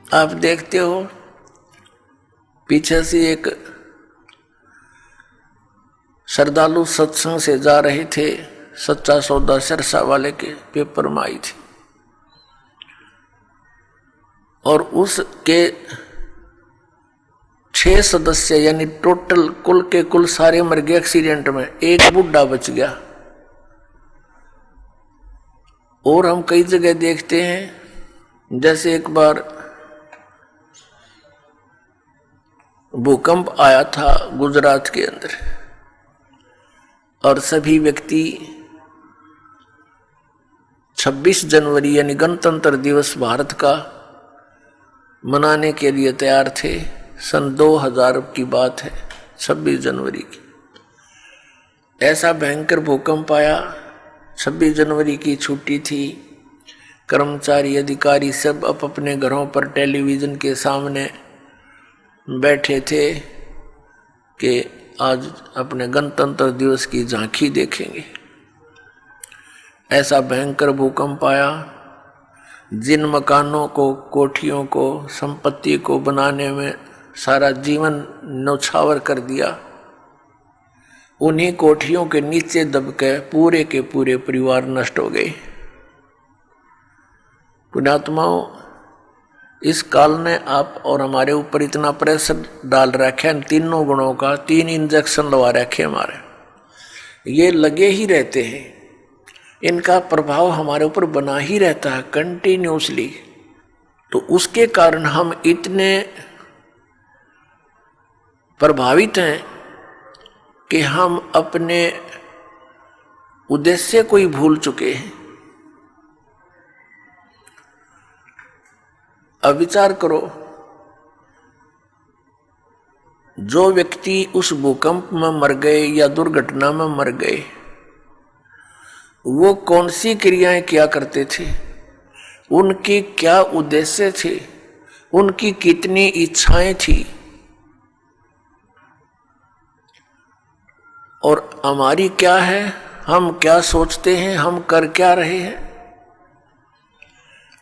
आप देखते हो पीछे से एक श्रद्धालु सत्संग से जा रहे थे, सच्चा सौदा सिरसा वाले के पेपर में आई थी, और उसके 6 सदस्य यानी टोटल कुल के कुल सारे मर गए एक्सीडेंट में, एक बुढ़ा बच गया। और हम कई जगह देखते हैं, जैसे एक बार भूकंप आया था गुजरात के अंदर, और सभी व्यक्ति 26 जनवरी यानी गणतंत्र दिवस भारत का मनाने के लिए तैयार थे। सन 2000 की बात है, 26 जनवरी की। ऐसा भयंकर भूकंप आया, 26 जनवरी की छुट्टी थी, कर्मचारी अधिकारी सब अपने घरों पर टेलीविज़न के सामने बैठे थे कि आज अपने गणतंत्र दिवस की झांकी देखेंगे। ऐसा भयंकर भूकंप आया, जिन मकानों को, कोठियों को, संपत्ति को बनाने में सारा जीवन न्यौछावर कर दिया, उन्हीं कोठियों के नीचे दब के पूरे परिवार नष्ट हो गए। पुण्यात्माओं, इस काल ने आप और हमारे ऊपर इतना प्रेशर डाल रखा है, तीनों गुणों का, 3 इंजेक्शन लगा रखे हमारे, ये लगे ही रहते हैं, इनका प्रभाव हमारे ऊपर बना ही रहता है कंटिन्यूसली। तो उसके कारण हम इतने प्रभावित हैं कि हम अपने उद्देश्य को ही भूल चुके हैं। अब विचार करो, जो व्यक्ति उस भूकंप में मर गए या दुर्घटना में मर गए, वो कौन सी क्रियाएं किया करते थे, उनके क्या उद्देश्य थे, उनकी कितनी इच्छाएं थी, और हमारी क्या है, हम क्या सोचते हैं, हम कर क्या रहे हैं।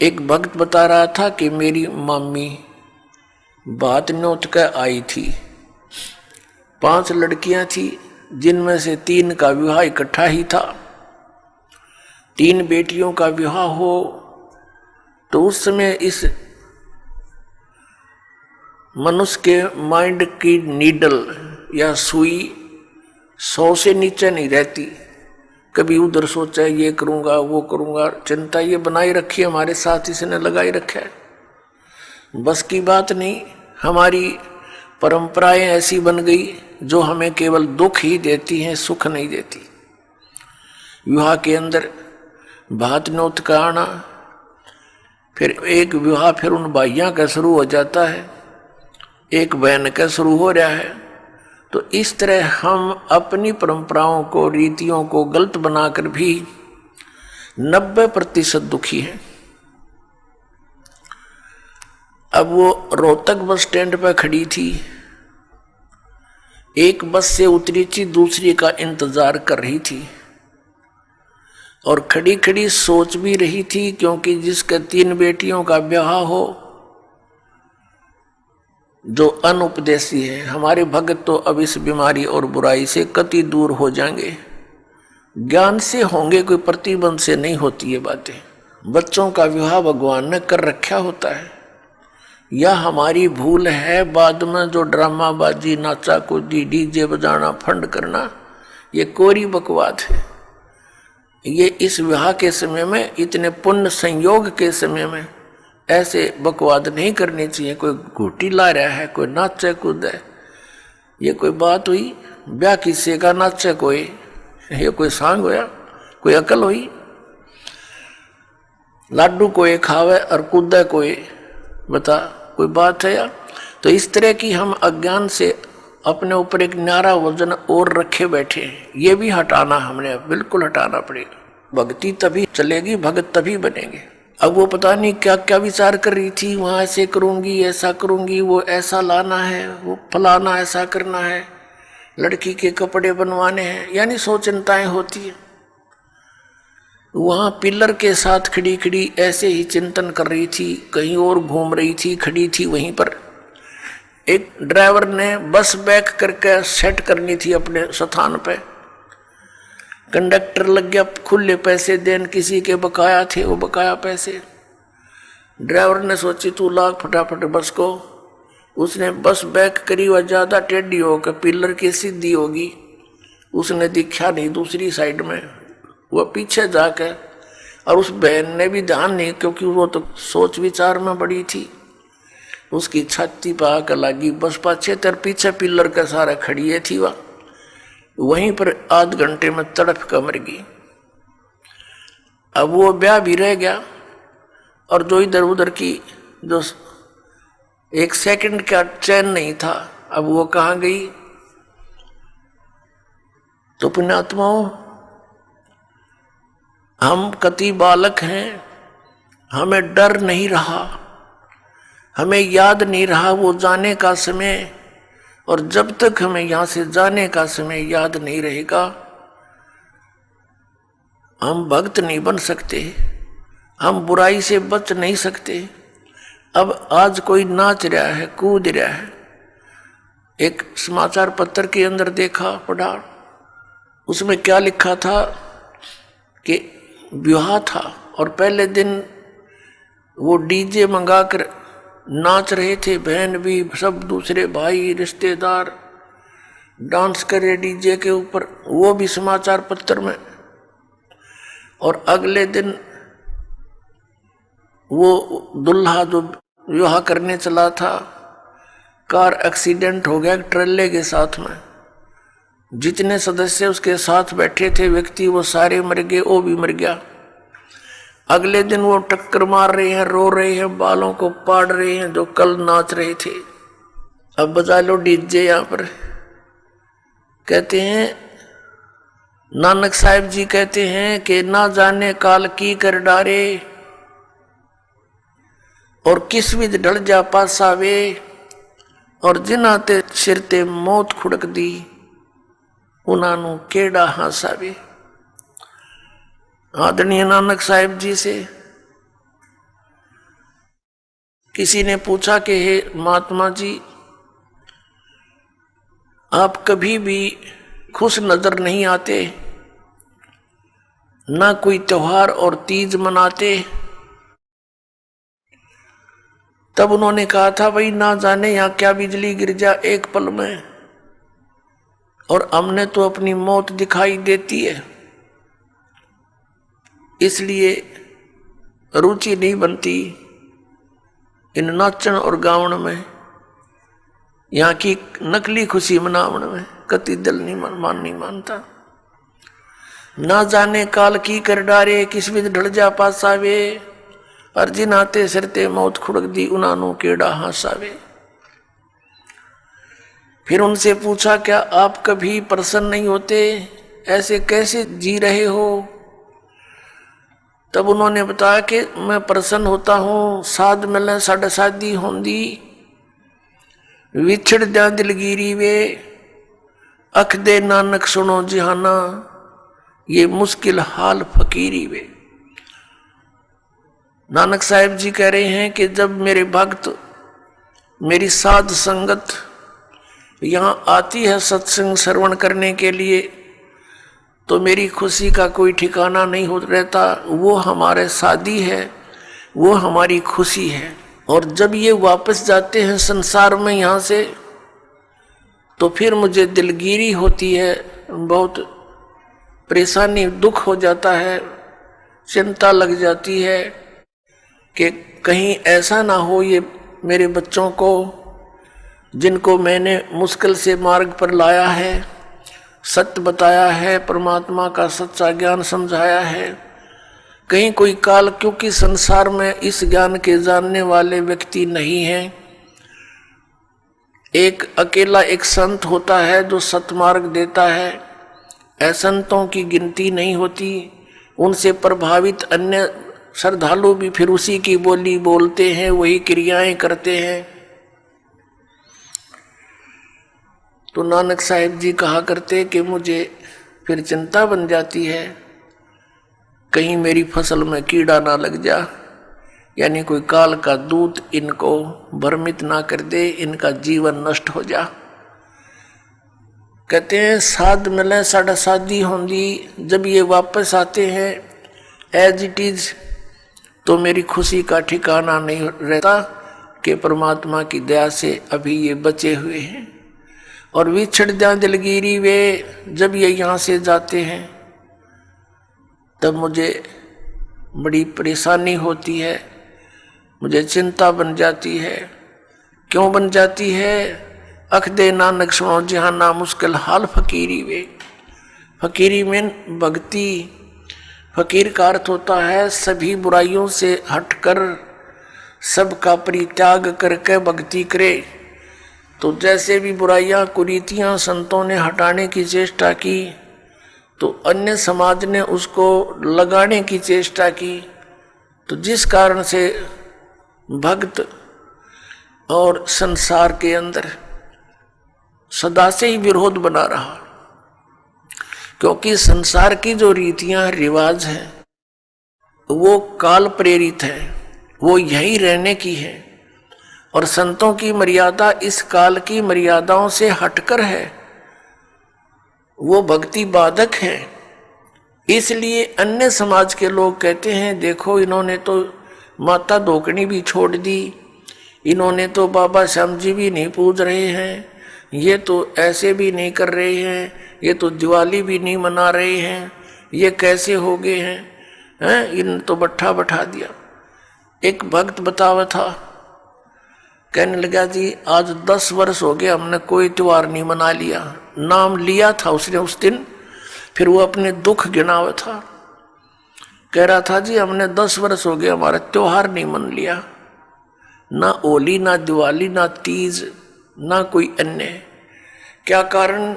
एक भक्त बता रहा था कि मेरी मम्मी बात न्योत कर आई थी, 5 लड़कियां थी, जिनमें से 3 का विवाह इकट्ठा ही था। 3 बेटियों का विवाह हो तो उस समय इस मनुष्य के माइंड की नीडल या सुई 100 से नीचे नहीं रहती। कभी उधर सोचा ये करूंगा, वो करूंगा, चिंता ये बनाई रखी है, हमारे साथ इसने लगाई रखा है। बस की बात नहीं, हमारी परंपराएं ऐसी बन गई जो हमें केवल दुख ही देती हैं, सुख नहीं देती। विवाह के अंदर भात न्योत का आना, फिर एक विवाह फिर उन भाइयों का शुरू हो जाता है, एक बहन का शुरू हो रहा है। तो इस तरह हम अपनी परंपराओं को, रीतियों को गलत बनाकर भी 90% दुखी हैं। अब वो रोहतक बस स्टैंड पर खड़ी थी, एक बस से उतरी थी, दूसरी का इंतजार कर रही थी, और खड़ी खड़ी सोच भी रही थी, क्योंकि जिसके 3 बेटियों का ब्याह हो, जो अनुपदेशी है, हमारे भगत तो अब इस बीमारी और बुराई से कति दूर हो जाएंगे, ज्ञान से होंगे, कोई प्रतिबंध से नहीं होती ये बातें। बच्चों का विवाह भगवान ने कर रखा होता है, या हमारी भूल है बाद में जो ड्रामाबाजी, नाचा कूदी, डीजे बजाना, फंड करना, ये कोरी बकवाद है। ये इस विवाह के समय में, इतने पुण्य संयोग के समय में ऐसे बकवाद नहीं करनी चाहिए। कोई घूटी ला रहा है, कोई नाचे कूद है, ये कोई बात हुई? ब्याह किसी का नाचे कोई, ये कोई सांग होया, कोई अकल हुई? लाडू कोई खावे और कूदे कोई, बता कोई बात है यार? तो इस तरह की हम अज्ञान से अपने ऊपर एक न्यारा वजन और रखे बैठे हैं, ये भी हटाना, हमने बिल्कुल हटाना पड़ेगा। भक्ति तभी चलेगी, भगत तभी बनेंगे। अब वो पता नहीं क्या क्या विचार कर रही थी, वहाँ ऐसे करूँगी, ऐसा करूँगी, वो ऐसा लाना है, वो फलाना ऐसा करना है, लड़की के कपड़े बनवाने हैं, यानी 100 चिंताएं होती है। वहां पिलर के साथ खड़ी खड़ी ऐसे ही चिंतन कर रही थी, कहीं और घूम रही थी, खड़ी थी वहीं पर। एक ड्राइवर ने बस बैक करके सेट करनी थी अपने स्थान पे। कंडक्टर लग गया खुले पैसे देन, किसी के बकाया थे वो बकाया पैसे। ड्राइवर ने सोची तू लाग फटाफट बस को। उसने बस बैक करी, वह ज्यादा टेढ़ी होकर पिलर की सीधी होगी, उसने दिखा नहीं दूसरी साइड में, वह पीछे जाकर। और उस बहन ने भी ध्यान नहीं, क्योंकि वो तो सोच विचार में बड़ी थी, उसकी छाती पर आकर लगी बस पाछे तर पीछे पिलर का सारा खड़िए थी। वह वहीं पर आध घंटे में तड़प कर मर गई। अब वो ब्याह भी रह गया, और जो इधर उधर की जो एक सेकंड का चैन नहीं था, अब वो कहाँ गई। तो पुण्यात्माओं, हम कति बालक हैं, हमें डर नहीं रहा, हमें याद नहीं रहा वो जाने का समय। और जब तक हमें यहां से जाने का समय याद नहीं रहेगा, हम भक्त नहीं बन सकते, हम बुराई से बच नहीं सकते। अब आज कोई नाच रहा है, कूद रहा है, एक समाचार पत्र के अंदर देखा पढ़ा, उसमें क्या लिखा था कि विवाह था और पहले दिन वो डीजे मंगाकर नाच रहे थे, बहन भी, सब दूसरे भाई रिश्तेदार डांस करे डीजे के ऊपर, वो भी समाचार पत्र में। और अगले दिन वो दुल्हा जो विवाह करने चला था, कार एक्सीडेंट हो गया ट्रेले के साथ में। जितने सदस्य उसके साथ बैठे थे व्यक्ति, वो सारे मर गए, वो भी मर गया। अगले दिन वो टक्कर मार रहे हैं, रो रहे हैं, बालों को पाड़ रहे हैं जो कल नाच रहे थे। अब बजा लो डीजे यहाँ पर। कहते हैं नानक साहिब जी कहते हैं कि ना जाने काल की कर डारे, और किस विध ढल जा पासावे, और जिन्हां ते सिर ते मौत खुड़क दी, उन्हां नूं केड़ा हासावे। आदरणीय नानक साहिब जी से किसी ने पूछा कि हे महात्मा जी, आप कभी भी खुश नजर नहीं आते, ना कोई त्योहार और तीज मनाते। तब उन्होंने कहा था भाई ना जाने यहां क्या बिजली गिर जा एक पल में, और हमने तो अपनी मौत दिखाई देती है, इसलिए रुचि नहीं बनती इन नाचन और गावन में, यहाँ की नकली खुशी मनावन में कति दिल नहीं मानता। ना जाने काल की कर डारे, किस विध ढल जा पासावे, और जिन्हां सिर ते मौत खुड़क दी, उन्हां केड़ा हासावे। फिर उनसे पूछा क्या आप कभी प्रसन्न नहीं होते, ऐसे कैसे जी रहे हो। तब उन्होंने बताया कि मैं प्रसन्न होता हूँ, साध मिले साढ़े शादी होंदी, विछड़ जा दिलगिरी वे, अख दे नानक सुनो जिहाना, ये मुश्किल हाल फकीरी वे। नानक साहिब जी कह रहे हैं कि जब मेरे भक्त, मेरी साध संगत यहाँ आती है सत्संग श्रवण करने के लिए, तो मेरी खुशी का कोई ठिकाना नहीं हो रहता। वो हमारे साथी है, वो हमारी खुशी है। और जब ये वापस जाते हैं संसार में यहाँ से, तो फिर मुझे दिलगिरी होती है, बहुत परेशानी दुख हो जाता है, चिंता लग जाती है कि कहीं ऐसा ना हो ये मेरे बच्चों को, जिनको मैंने मुश्किल से मार्ग पर लाया है, सत्य बताया है, परमात्मा का सच्चा ज्ञान समझाया है, कहीं कोई काल, क्योंकि संसार में इस ज्ञान के जानने वाले व्यक्ति नहीं हैं। एक अकेला एक संत होता है जो सतमार्ग देता है, असंतों की गिनती नहीं होती। उनसे प्रभावित अन्य श्रद्धालु भी फिर उसी की बोली बोलते हैं, वही क्रियाएं करते हैं। तो नानक साहिब जी कहा करते कि मुझे फिर चिंता बन जाती है कहीं मेरी फसल में कीड़ा ना लग जा, यानी कोई काल का दूत इनको भ्रमित ना कर दे, इनका जीवन नष्ट हो जा। कहते हैं साध मिले साढ़ा शादी होंगी, जब ये वापस आते हैं एज इट इज, तो मेरी खुशी का ठिकाना नहीं रहता कि परमात्मा की दया से अभी ये बचे हुए हैं। और विछड़ जा दिलगिरी वे, जब ये यहाँ से जाते हैं तब मुझे बड़ी परेशानी होती है, मुझे चिंता बन जाती है। क्यों बन जाती है? अख दे नानक सुनो जहाँ ना मुश्किल हाल फकीरी वे। फकीरी में भक्ति, फकीर का अर्थ होता है सभी बुराइयों से हटकर सबका परित्याग करके भक्ति करे। तो जैसे भी बुराइयां कुरीतियां संतों ने हटाने की चेष्टा की, तो अन्य समाज ने उसको लगाने की चेष्टा की। तो जिस कारण से भक्त और संसार के अंदर सदा से ही विरोध बना रहा, क्योंकि संसार की जो रीतियां रिवाज हैं वो काल प्रेरित है, वो यही रहने की है। और संतों की मर्यादा इस काल की मर्यादाओं से हटकर है, वो भक्ति बाधक है। इसलिए अन्य समाज के लोग कहते हैं देखो इन्होंने तो माता धोकनी भी छोड़ दी, इन्होंने तो बाबा श्याम जी भी नहीं पूज रहे हैं, ये तो ऐसे भी नहीं कर रहे हैं, ये तो दिवाली भी नहीं मना रहे हैं, ये कैसे हो गए हैं, इन तो बट्ठा बैठा दिया। एक भक्त बतावा था, कहने लगा जी आज 10 वर्ष हो गए हमने कोई त्योहार नहीं मना लिया। नाम लिया था उसने उस दिन, फिर वो अपने दुख गिनावा था। कह रहा था जी हमने 10 वर्ष हो गए हमारा त्योहार नहीं मन लिया, ना होली ना दिवाली ना तीज ना कोई अन्य। क्या कारण?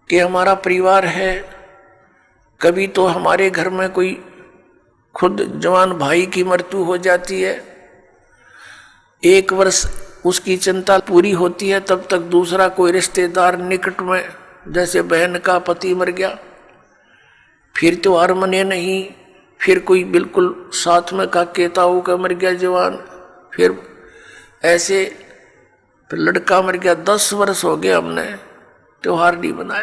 कि हमारा परिवार है, कभी तो हमारे घर में कोई खुद जवान भाई की मृत्यु हो जाती है, 1 वर्ष उसकी चिंता पूरी होती है, तब तक दूसरा कोई रिश्तेदार निकट में, जैसे बहन का पति मर गया, फिर त्योहार मने नहीं, फिर कोई बिल्कुल साथ में का केताऊ का मर गया जवान, फिर ऐसे फिर लड़का मर गया। 10 वर्ष हो गए हमने त्योहार नहीं मनाया।